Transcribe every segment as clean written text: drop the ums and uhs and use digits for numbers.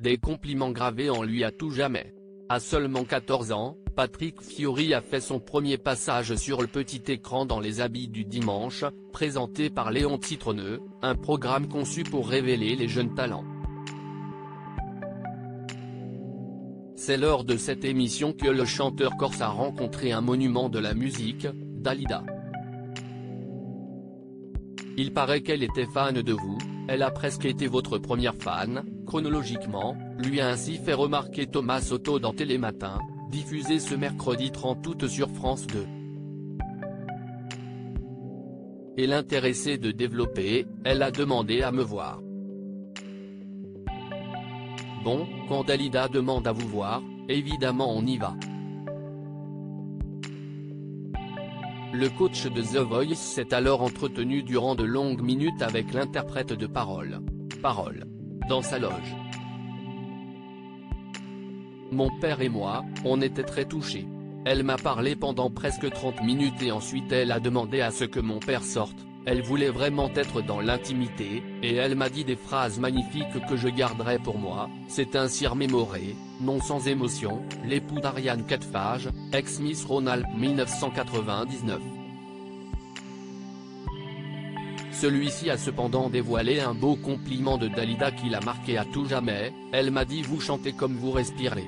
des compliments gravés en lui à tout jamais. À seulement 14 ans, Patrick Fiori a fait son premier passage sur le petit écran dans Les Habits du dimanche, présenté par Léon Citronneux, un programme conçu pour révéler les jeunes talents. C'est lors de cette émission que le chanteur corse a rencontré un monument de la musique, Dalida. Il paraît qu'elle était fan de vous, elle a presque été votre première fan, chronologiquement, lui a ainsi fait remarquer Thomas Soto dans Télématin, diffusé ce mercredi 30 août sur France 2. Et l'intéressée de développer, elle a demandé à me voir. Bon, quand Dalida demande à vous voir, évidemment on y va. Le coach de The Voice s'est alors entretenu durant de longues minutes avec l'interprète de Parole, dans sa loge. Mon père et moi, on était très touchés. Elle m'a parlé pendant presque 30 minutes et ensuite elle a demandé à ce que mon père sorte, elle voulait vraiment être dans l'intimité, et elle m'a dit des phrases magnifiques que je garderai pour moi, c'est un cire mémoré, non sans émotion, l'époux d'Ariane Quatfage, ex-Miss Rhône-Alpes 1999. Celui-ci a cependant dévoilé un beau compliment de Dalida qui l'a marqué à tout jamais, elle m'a dit vous chantez comme vous respirez.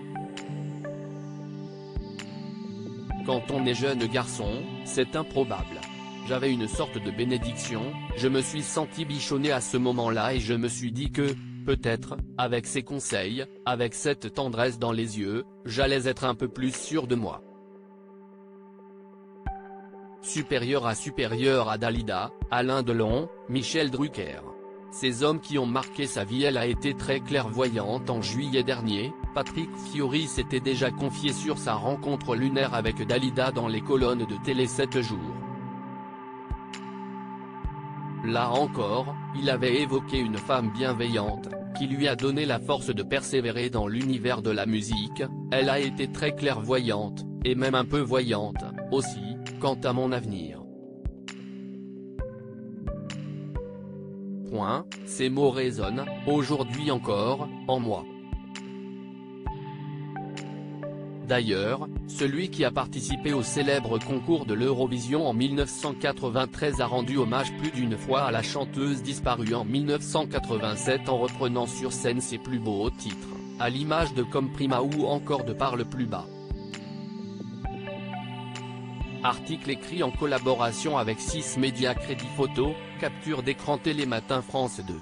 Quand on est jeune garçon, c'est improbable. J'avais une sorte de bénédiction, je me suis senti bichonné à ce moment-là et je me suis dit que, peut-être, avec ses conseils, avec cette tendresse dans les yeux, j'allais être un peu plus sûr de moi. Supérieur à Dalida, Alain Delon, Michel Drucker. Ces hommes qui ont marqué sa vie. Elle a été très clairvoyante. En juillet dernier, Patrick Fiori s'était déjà confié sur sa rencontre lunaire avec Dalida dans les colonnes de Télé 7 jours. Là encore, il avait évoqué une femme bienveillante, qui lui a donné la force de persévérer dans l'univers de la musique. Elle a été très clairvoyante, et même un peu voyante, aussi, quant à mon avenir. Ces mots résonnent, aujourd'hui encore, en moi. D'ailleurs, celui qui a participé au célèbre concours de l'Eurovision en 1993 a rendu hommage plus d'une fois à la chanteuse disparue en 1987 en reprenant sur scène ses plus beaux titres, à l'image de Comme Prima ou encore de Par le plus bas. Article écrit en collaboration avec 6 Médias Crédit Photo, capture d'écran Télématin France 2.